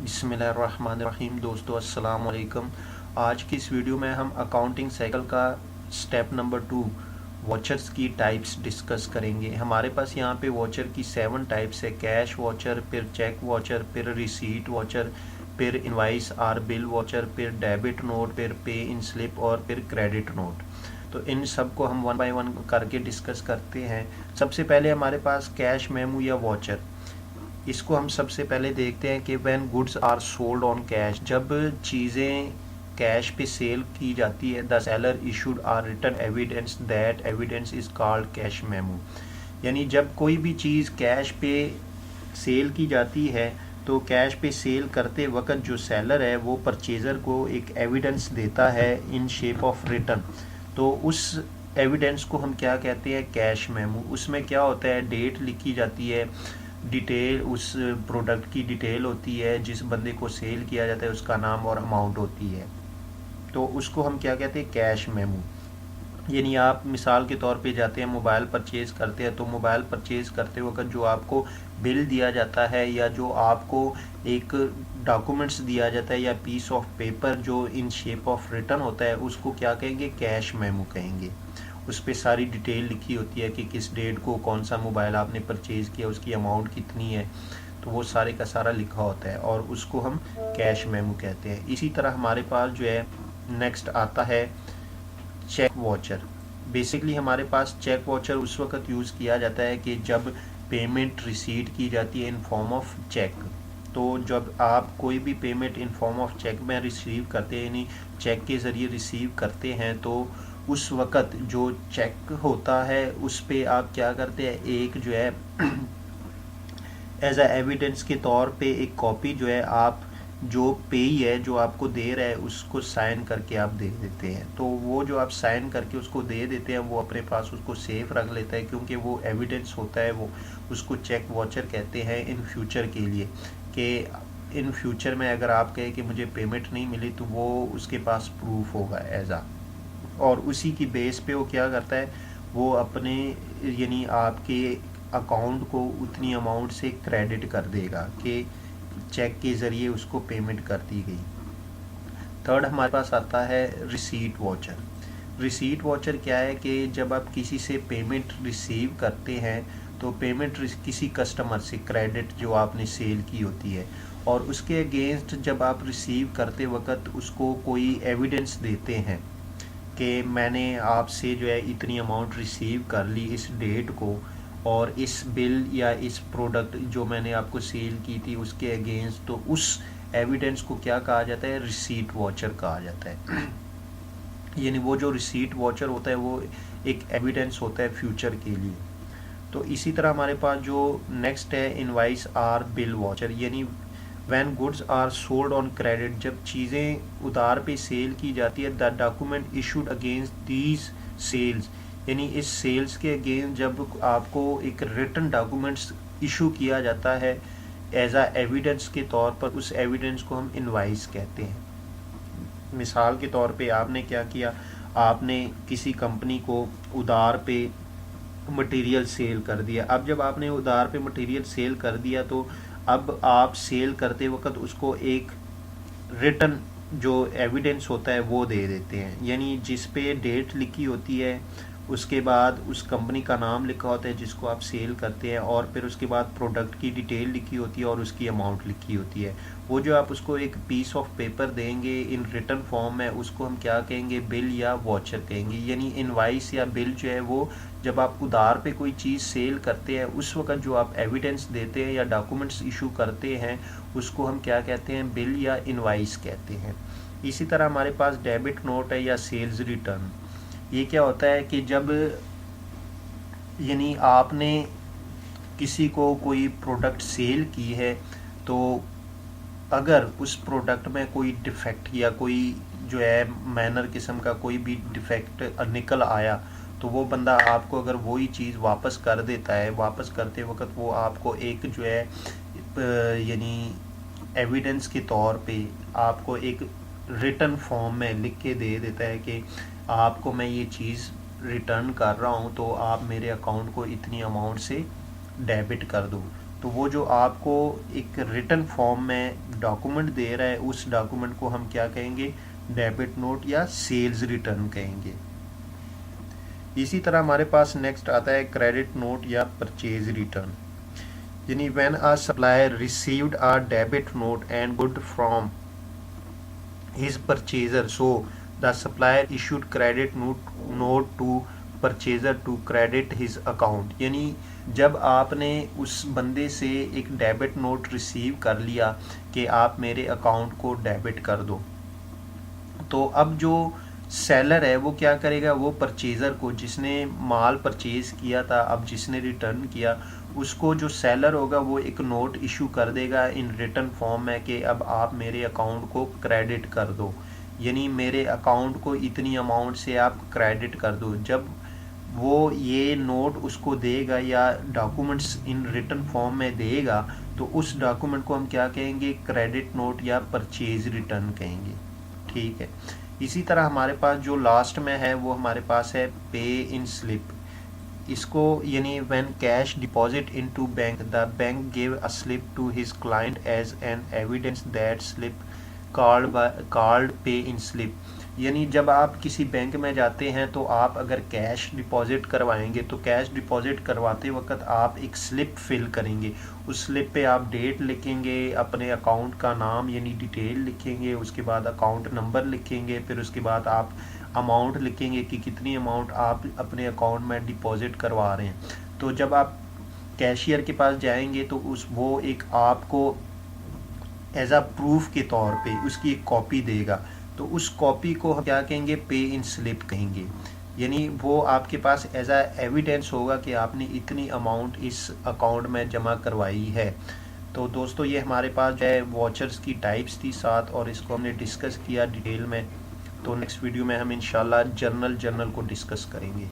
बिस्मिल्लाहिर्रहमानिर्रहीम। दोस्तों अस्सलाम वालेकुम। आज की इस वीडियो में हम अकाउंटिंग साइकिल का स्टेप नंबर 2 वॉचर्स की टाइप्स डिस्कस करेंगे। हमारे पास यहाँ पे वॉचर की 7 टाइप्स है। कैश वॉचर, फिर चेक वॉचर, फिर रिसीट वॉचर, फिर इनवाइस आर बिल वॉचर, फिर डेबिट नोट, फिर पे इन स्लिप और फिर क्रेडिट नोट। तो इन सब को हम वन बाय वन करके डिस्कस करते हैं। सबसे पहले हमारे पास कैश मेमो या वॉचर, इसको हम सबसे पहले देखते हैं कि when goods are sold on cash, जब चीज़ें कैश पे सेल की जाती है, the seller issued or written evidence, that evidence is called cash memo. यानी जब कोई भी चीज़ कैश पे सेल की जाती है तो कैश पे सेल करते वक्त जो सेलर है वो परचेज़र को एक एविडेंस देता है इन शेप ऑफ रिटन। तो उस एविडेंस को हम क्या कहते हैं? Cash memo. उसमें क्या होता है? डेट लिखी जाती है, डिटेल, उस प्रोडक्ट की डिटेल होती है, जिस बंदे को सेल किया जाता है उसका नाम और अमाउंट होती है। तो उसको हम क्या कहते हैं? Cash memo. यानी आप मिसाल के तौर पे जाते हैं, मोबाइल परचेज़ करते हैं, तो मोबाइल परचेज़ करते वक्त जो आपको बिल दिया जाता है या जो आपको एक डॉक्यूमेंट्स दिया जाता है या पीस ऑफ पेपर जो इन शेप ऑफ रिटन होता है, उसको क्या कहेंगे? कैश मेमो कहेंगे। उस पर सारी डिटेल लिखी होती है कि किस डेट को कौन सा मोबाइल आपने परचेज़ किया, उसकी अमाउंट कितनी है, तो वो सारे का सारा लिखा होता है और उसको हम कैश मेमो कहते हैं। इसी तरह हमारे पास जो है नेक्स्ट आता है चेक वॉचर। बेसिकली हमारे पास चेक वॉचर उस वक्त यूज़ किया जाता है कि जब पेमेंट रिसीट की जाती है इन फॉर्म ऑफ चेक। तो जब आप कोई भी payment in form of cheque में रिसीव करते हैं, यानी चेक के ज़रिए रिसीव करते हैं, तो उस वक़्त जो चेक होता है उस पे आप क्या करते हैं? एक जो है एज अ एविडेंस के तौर पे एक कॉपी जो है आप जो पेई है जो आपको दे रहा है उसको साइन करके आप दे देते हैं। तो वो जो आप साइन करके उसको दे देते हैं वो अपने पास उसको सेफ रख लेता है, क्योंकि वो एविडेंस होता है। वो उसको चेक वॉचर कहते हैं इन फ्यूचर के लिए, कि इन फ्यूचर में अगर आप कहें कि मुझे पेमेंट नहीं मिली तो वो उसके पास प्रूफ होगा एज आ, और उसी की बेस पे वो क्या करता है? वो अपने यानी आपके अकाउंट को उतनी अमाउंट से क्रेडिट कर देगा कि चेक के ज़रिए उसको पेमेंट कर दी गई। थर्ड हमारे पास आता है रिसीट वॉचर। रिसीट वॉचर क्या है कि जब आप किसी से पेमेंट रिसीव करते हैं तो पेमेंट किसी कस्टमर से, क्रेडिट जो आपने सेल की होती है, और उसके अगेंस्ट जब आप रिसीव करते वक्त उसको कोई एविडेंस देते हैं कि मैंने आपसे जो है इतनी अमाउंट रिसीव कर ली इस डेट को, और इस बिल या इस प्रोडक्ट जो मैंने आपको सेल की थी उसके अगेंस्ट, तो उस एविडेंस को क्या कहा जाता है? रिसीट वॉचर कहा जाता है। यानी वो जो रिसीट वॉचर होता है वो एक एविडेंस होता है फ्यूचर के लिए। तो इसी तरह हमारे पास जो नेक्स्ट है इनवाइस आर बिल वॉचर, यानी when goods are sold on credit, जब चीज़ें उधार पे सेल की जाती है, the document issued against these sales, यानी इस सेल्स के अगेंस्ट जब आपको एक रिटन डॉक्यूमेंट्स इशू किया जाता है एज आ एविडेंस के तौर पर, उस एविडेंस को हम इनवाइस कहते हैं। मिसाल के तौर पे आपने क्या किया? आपने किसी कंपनी को उधार पे मटेरियल सेल कर दिया। अब जब आपने उधार पे मटेरियल सेल कर दिया तो अब आप सेल करते वक्त उसको एक रिटन जो एविडेंस होता है वो दे देते हैं, यानी जिस पे डेट लिखी होती है, उसके बाद उस कंपनी का नाम लिखा होता है जिसको आप सेल करते हैं, और फिर उसके बाद प्रोडक्ट की डिटेल लिखी होती है और उसकी अमाउंट लिखी होती है। वो जो आप उसको एक पीस ऑफ पेपर देंगे इन रिटन फॉर्म में, उसको हम क्या कहेंगे? बिल या वॉचर कहेंगे। यानी इनवाइस या बिल जो है वो जब आप उधार पे कोई चीज़ सेल करते हैं उस वक्त जो आप एविडेंस देते हैं या डॉक्यूमेंट्स इशू करते हैं उसको हम क्या कहते हैं? बिल या इनवाइस कहते हैं। इसी तरह हमारे पास डेबिट नोट है या सेल्स रिटर्न। ये क्या होता है कि जब यानी आपने किसी को कोई प्रोडक्ट सेल की है, तो अगर उस प्रोडक्ट में कोई डिफेक्ट या कोई जो है मैनर किस्म का कोई भी डिफेक्ट निकल आया, तो वो बंदा आपको अगर वही चीज़ वापस कर देता है, वापस करते वक्त वो आपको एक जो है यानी एविडेंस के तौर पे आपको एक रिटन फॉर्म में लिख के दे देता है कि आपको मैं ये चीज़ रिटर्न कर रहा हूँ, तो आप मेरे अकाउंट को इतनी अमाउंट से डेबिट कर दो। तो वो जो आपको एक रिटन फॉर्म में डॉक्यूमेंट दे रहा है उस डॉक्यूमेंट को हम क्या कहेंगे, डेबिट नोट या सेल्स रिटर्न कहेंगे। इसी तरह हमारे पास नेक्स्ट आता है क्रेडिट नोट या परचेज रिटर्न। यानी when a supplier received a debit note and good from his purchaser, so the supplier issued credit note to purchaser to credit his account. यानी जब आपने उस बंदे से एक डेबिट नोट रिसीव कर लिया कि आप मेरे अकाउंट को डेबिट कर दो, तो अब जो सेलर है वो क्या करेगा, वो परचेज़र को, जिसने माल परचेज किया था, अब जिसने रिटर्न किया, उसको जो सेलर होगा वो एक नोट इशू कर देगा इन रिटर्न फॉर्म में कि अब आप मेरे अकाउंट को क्रेडिट कर दो, यानी मेरे अकाउंट को इतनी अमाउंट से आप क्रेडिट कर दो। जब वो ये नोट उसको देगा या डॉक्यूमेंट्स इन रिटर्न फॉर्म में देगा, तो उस डॉक्यूमेंट को हम क्या कहेंगे, क्रेडिट नोट या परचेज रिटर्न कहेंगे। ठीक है। इसी तरह हमारे पास जो लास्ट में है वो हमारे पास है पे इन स्लिप। इसको यानी when cash deposit into bank, the bank give a slip to his client as an evidence that slip called pay in slip. यानी जब आप किसी बैंक में जाते हैं तो आप अगर कैश डिपॉजिट करवाएंगे तो कैश डिपॉजिट करवाते वक्त आप एक स्लिप फिल करेंगे। उस स्लिप पे आप डेट लिखेंगे, अपने अकाउंट का नाम यानी डिटेल लिखेंगे, उसके बाद अकाउंट नंबर लिखेंगे, फिर उसके बाद आप अमाउंट लिखेंगे कि कितनी अमाउंट आप अपने अकाउंट में डिपॉजिट करवा रहे हैं। तो जब आप कैशियर के पास जाएंगे तो वो एक आपको एज अ प्रूफ के तौर पे उसकी एक कॉपी देगा, तो उस कॉपी को हम क्या कहेंगे, पे इन स्लिप कहेंगे। यानी वो आपके पास एज अ एविडेंस होगा कि आपने इतनी अमाउंट इस अकाउंट में जमा करवाई है। तो दोस्तों ये हमारे पास जो है वॉचर्स की टाइप्स थी 7 और इसको हमने डिस्कस किया डिटेल में। तो नेक्स्ट वीडियो में हम इंशाल्लाह जर्नल को डिस्कस करेंगे।